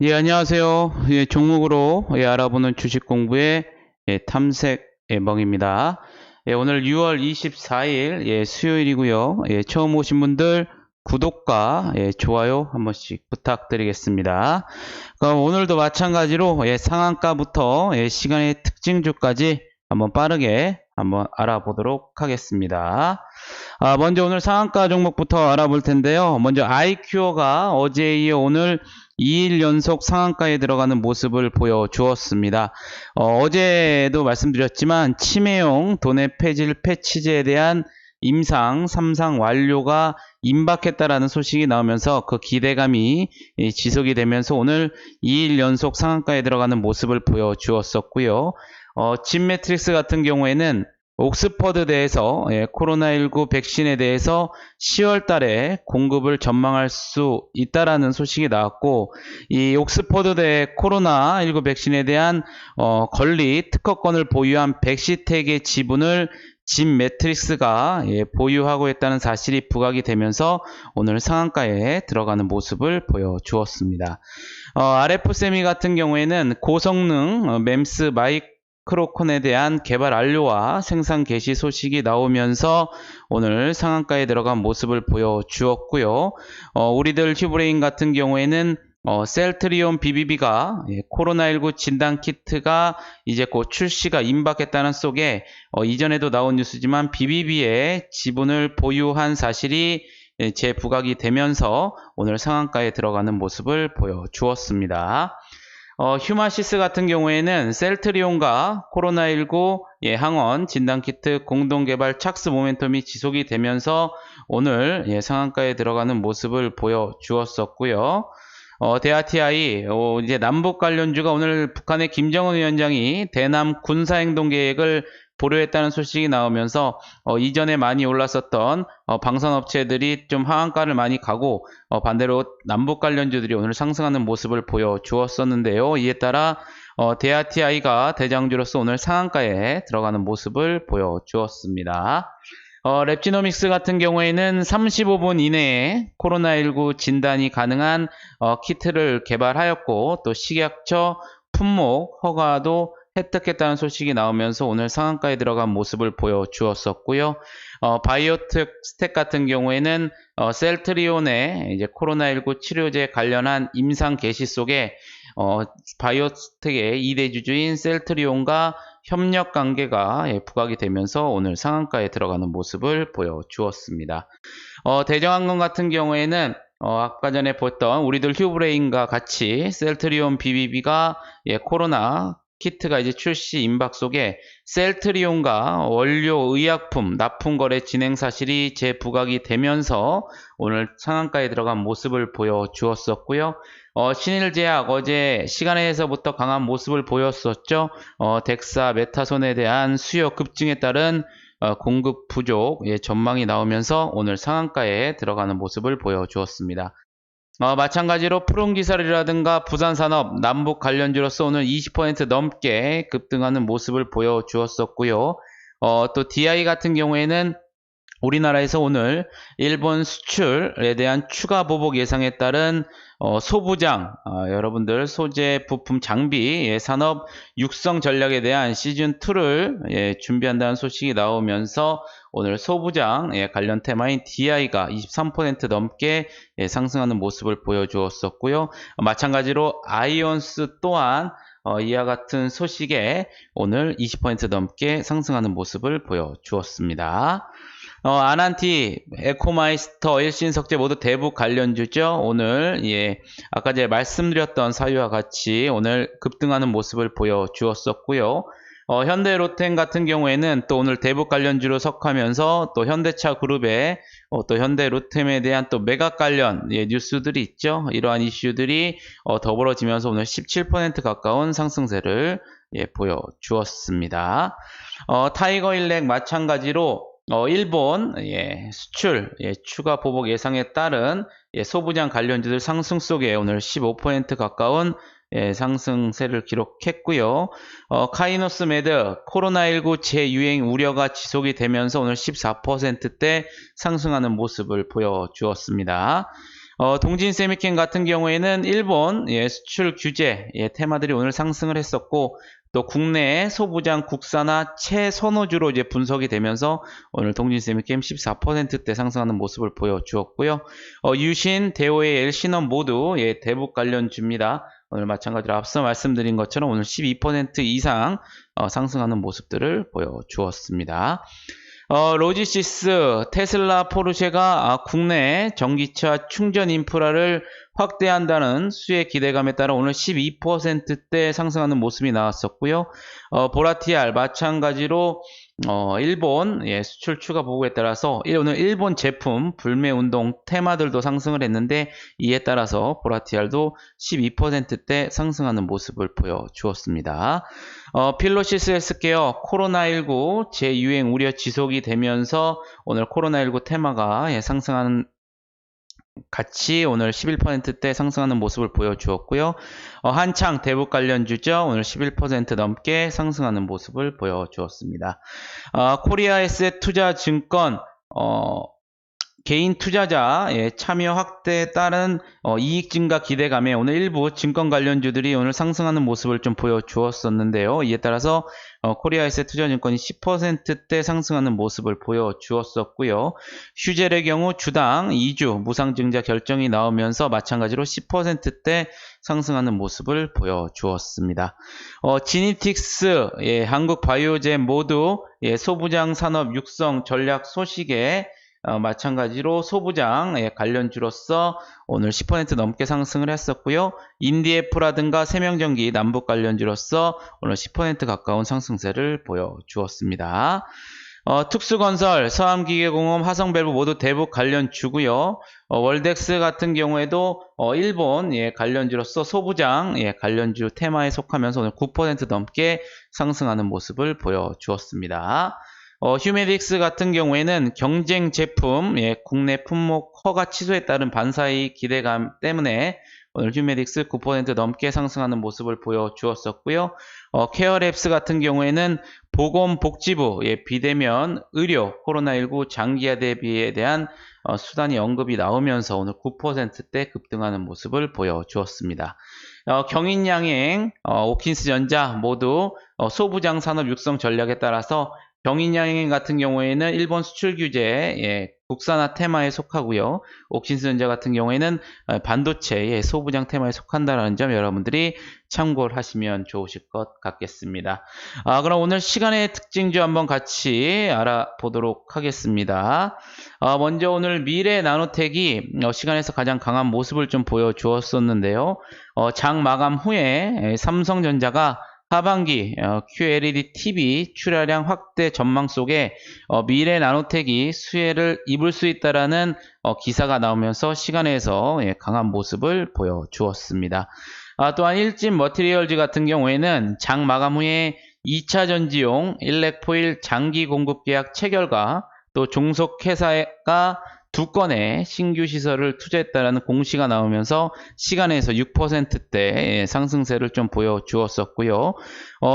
예, 안녕하세요. 예, 종목으로 알아보는 주식 공부의 탐색 멍입니다. 오늘 6월 24일 수요일이고요. 처음 오신 분들 구독과 좋아요 한 번씩 부탁드리겠습니다. 그럼 오늘도 마찬가지로 상한가부터 시간의 특징주까지 한번 빠르게 한번 알아보도록 하겠습니다. 먼저 오늘 상한가 종목부터 알아볼 텐데요. 먼저 아이큐어가 어제에 이어 오늘 2일 연속 상한가에 들어가는 모습을 보여주었습니다. 어제도 말씀드렸지만 치매용 도내 폐질 패치제에 대한 임상 3상 완료가 임박했다라는 소식이 나오면서 그 기대감이 지속이 되면서 오늘 2일 연속 상한가에 들어가는 모습을 보여주었었고요. 진 매트릭스 같은 경우에는 옥스퍼드대에서 코로나19 백신에 대해서 10월 달에 공급을 전망할 수 있다라는 소식이 나왔고, 이 옥스퍼드대 코로나19 백신에 대한 권리 특허권을 보유한 백시텍의 지분을 진 매트릭스가 보유하고 있다는 사실이 부각이 되면서 오늘 상한가에 들어가는 모습을 보여주었습니다. RF세미 같은 경우에는 고성능 멤스 마이크로콘에 대한 개발 완료와 생산 개시 소식이 나오면서 오늘 상한가에 들어간 모습을 보여주었고요. 우리들 휴브레인 같은 경우에는 셀트리온 BBB가 코로나19 진단 키트가 이제 곧 출시가 임박했다는 속에 이전에도 나온 뉴스지만 BBB의 지분을 보유한 사실이 재부각이 되면서 오늘 상한가에 들어가는 모습을 보여주었습니다. 휴마시스 같은 경우에는 셀트리온과 코로나19 항원 진단키트 공동개발 착수 모멘텀이 지속이 되면서 오늘 상한가에 들어가는 모습을 보여주었었고요. 대아TI 이제 남북 관련주가 오늘 북한의 김정은 위원장이 대남 군사행동 계획을 보류했다는 소식이 나오면서 이전에 많이 올랐었던 방산업체들이 좀 하한가를 많이 가고 반대로 남북 관련주들이 오늘 상승하는 모습을 보여주었었는데요. 이에 따라 대아TI가 대장주로서 오늘 상한가에 들어가는 모습을 보여주었습니다. 랩지노믹스 같은 경우에는 35분 이내에 코로나19 진단이 가능한 키트를 개발하였고 또 식약처 품목 허가도 획득했다는 소식이 나오면서 오늘 상한가에 들어간 모습을 보여주었었고요. 바이오텍 스택 같은 경우에는 셀트리온의 이제 코로나19 치료제 관련한 임상 개시 속에 바이오텍의 2대 주주인 셀트리온과 협력 관계가 부각이 되면서 오늘 상한가에 들어가는 모습을 보여주었습니다. 대정항공 같은 경우에는 아까 전에 봤던 우리들 휴브레인과 같이 셀트리온 BBB가 코로나 키트가 이제 출시 임박 속에 셀트리온과 원료 의약품 납품 거래 진행 사실이 재부각이 되면서 오늘 상한가에 들어간 모습을 보여주었었고요. 신일제약 어제 시간에서부터 강한 모습을 보였었죠. 덱사 메타손에 대한 수요 급증에 따른 공급 부족 전망이 나오면서 오늘 상한가에 들어가는 모습을 보여주었습니다. 마찬가지로 푸른기설이라든가 부산산업, 남북 관련주로서 오늘 20% 넘게 급등하는 모습을 보여주었었고요. 또 DI 같은 경우에는 우리나라에서 오늘 일본 수출에 대한 추가 보복 예상에 따른 소부장, 여러분들 소재, 부품, 장비 산업 육성 전략에 대한 시즌2를 준비한다는 소식이 나오면서 오늘 소부장 관련 테마인 DI가 23% 넘게 상승하는 모습을 보여주었었고요. 마찬가지로 아이온스 또한 이와 같은 소식에 오늘 20% 넘게 상승하는 모습을 보여주었습니다. 아난티, 에코마이스터, 일신석재 모두 대북 관련주죠. 오늘 아까 제가 말씀드렸던 사유와 같이 오늘 급등하는 모습을 보여주었었고요. 현대로템 같은 경우에는 또 오늘 대북 관련주로 석하면서 또 현대차 그룹의 또 현대로템에 대한 또 매각 관련 뉴스들이 있죠. 이러한 이슈들이 더불어지면서 오늘 17% 가까운 상승세를 보여주었습니다. 타이거일렉 마찬가지로 일본 수출 추가 보복 예상에 따른 소부장 관련주들 상승 속에 오늘 15% 가까운 상승세를 기록했고요. 카이노스메드 코로나19 재유행 우려가 지속이 되면서 오늘 14%대 상승하는 모습을 보여주었습니다. 동진 세미캠 같은 경우에는 일본 수출 규제 테마들이 오늘 상승을 했었고, 또 국내 소부장 국산화 최선호주로 이제 분석이 되면서 오늘 동진 세미캠 14%대 상승하는 모습을 보여주었고요. 유신, 대오의 엘신원 모두 대북 관련주입니다. 오늘 마찬가지로 앞서 말씀드린 것처럼 오늘 12% 이상 상승하는 모습들을 보여주었습니다. 로지시스, 테슬라, 포르쉐가 국내 전기차 충전 인프라를 확대한다는 수의 기대감에 따라 오늘 12%대 상승하는 모습이 나왔었고요. 보라티알 마찬가지로 일본 수출 추가 보고에 따라서 오늘 일본 제품 불매 운동 테마들도 상승을 했는데, 이에 따라서 보라티알도 12%대 상승하는 모습을 보여주었습니다. 필로시스 헬스케어 코로나19 재유행 우려 지속이 되면서 오늘 코로나19 테마가 상승하는 같이 오늘 11%대 상승하는 모습을 보여주었고요. 한창 대북 관련주죠. 오늘 11% 넘게 상승하는 모습을 보여주었습니다. 코리아에셋 투자증권 개인 투자자 참여 확대에 따른 이익 증가 기대감에 오늘 일부 증권 관련주들이 오늘 상승하는 모습을 좀 보여주었었는데요. 이에 따라서 코리아에셋 투자증권이 10%대 상승하는 모습을 보여주었었고요. 휴젤의 경우 주당 2주 무상증자 결정이 나오면서 마찬가지로 10%대 상승하는 모습을 보여주었습니다. 지니틱스, 한국바이오젠 모두 소부장 산업 육성 전략 소식에 마찬가지로 소부장 관련주로서 오늘 10% 넘게 상승을 했었고요. 인디에프라든가 세명전기 남북 관련주로서 오늘 10% 가까운 상승세를 보여주었습니다. 특수건설, 서암기계공업, 화성밸브 모두 대북 관련주고요. 월덱스 같은 경우에도 일본 관련주로서 소부장 관련주 테마에 속하면서 오늘 9% 넘게 상승하는 모습을 보여주었습니다. 휴메딕스 같은 경우에는 경쟁 제품 국내 품목 허가 취소에 따른 반사이익 기대감 때문에 오늘 휴메딕스 9% 넘게 상승하는 모습을 보여주었었고요. 케어랩스 같은 경우에는 보건복지부 비대면 의료 코로나19 장기화 대비에 대한 수단이 언급이 나오면서 오늘 9%대 급등하는 모습을 보여주었습니다. 경인양행, 오킨스전자 모두 소부장 산업 육성 전략에 따라서 경인양행 같은 경우에는 일본 수출 규제 국산화 테마에 속하고요. 옥신스전자 같은 경우에는 반도체 소부장 테마에 속한다는 점 여러분들이 참고를 하시면 좋으실 것 같겠습니다. 그럼 오늘 시간의 특징주 한번 같이 알아보도록 하겠습니다. 먼저 오늘 미래 나노텍이 시간에서 가장 강한 모습을 좀 보여주었었는데요. 장 마감 후에 삼성전자가 하반기 QLED TV 출하량 확대 전망 속에 미래 나노텍이 수혜를 입을 수 있다라는 기사가 나오면서 시간에서 강한 모습을 보여주었습니다. 또한 일진 머티리얼즈 같은 경우에는 장 마감 후에 2차 전지용 일렉포일 장기 공급 계약 체결과 또 종속회사가 2건의 신규 시설을 투자했다라는 공시가 나오면서 시간에서 6%대 상승세를 좀 보여주었었고요.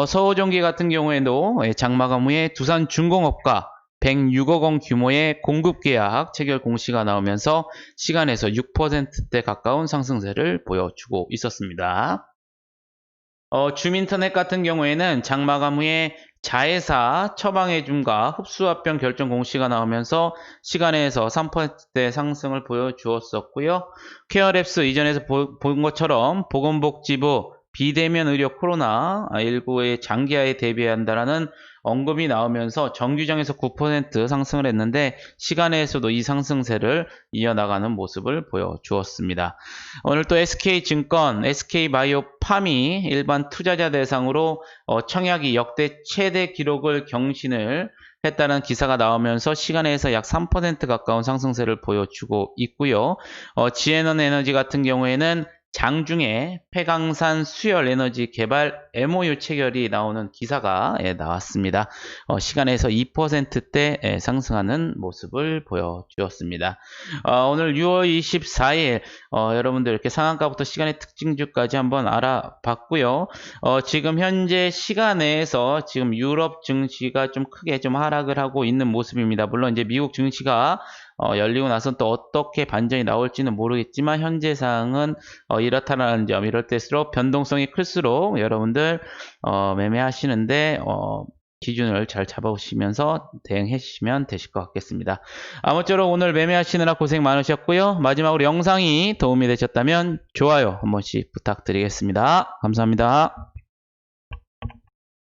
서호전기 같은 경우에도 장마감 후에 두산중공업과 106억 원 규모의 공급 계약 체결 공시가 나오면서 시간에서 6%대 가까운 상승세를 보여주고 있었습니다. 줌인터넷 같은 경우에는 장마감 후에 자회사 처방해줌과 흡수합병 결정 공시가 나오면서 시간에서 3%대 상승을 보여주었었고요. 케어랩스 이전에서 본 것처럼 보건복지부 비대면 의료 코로나19의 장기화에 대비한다라는 언급이 나오면서 정규장에서 9% 상승을 했는데 시간에서도 이 상승세를 이어나가는 모습을 보여주었습니다. 오늘 또 SK증권, SK바이오팜이 일반 투자자 대상으로 청약이 역대 최대 기록을 경신을 했다는 기사가 나오면서 시간에서 약 3% 가까운 상승세를 보여주고 있고요. 지에넌 에너지 같은 경우에는 장중에 폐강산 수열 에너지 개발 MOU 체결이 나오는 기사가 나왔습니다. 시간에서 2%대 상승하는 모습을 보여주었습니다. 오늘 6월 24일 여러분들 이렇게 상한가부터 시간의 특징주까지 한번 알아봤고요. 지금 현재 시간 내에서 지금 유럽 증시가 좀 크게 좀 하락을 하고 있는 모습입니다. 물론 이제 미국 증시가 열리고 나서 또 어떻게 반전이 나올지는 모르겠지만 현재 상황은 이렇다라는 점, 이럴 때일수록 변동성이 클수록 여러분들 매매하시는데 기준을 잘 잡아오시면서 대응해 주시면 되실 것 같겠습니다. 아무쪼록 오늘 매매하시느라 고생 많으셨고요. 마지막으로 영상이 도움이 되셨다면 좋아요 한 번씩 부탁드리겠습니다. 감사합니다.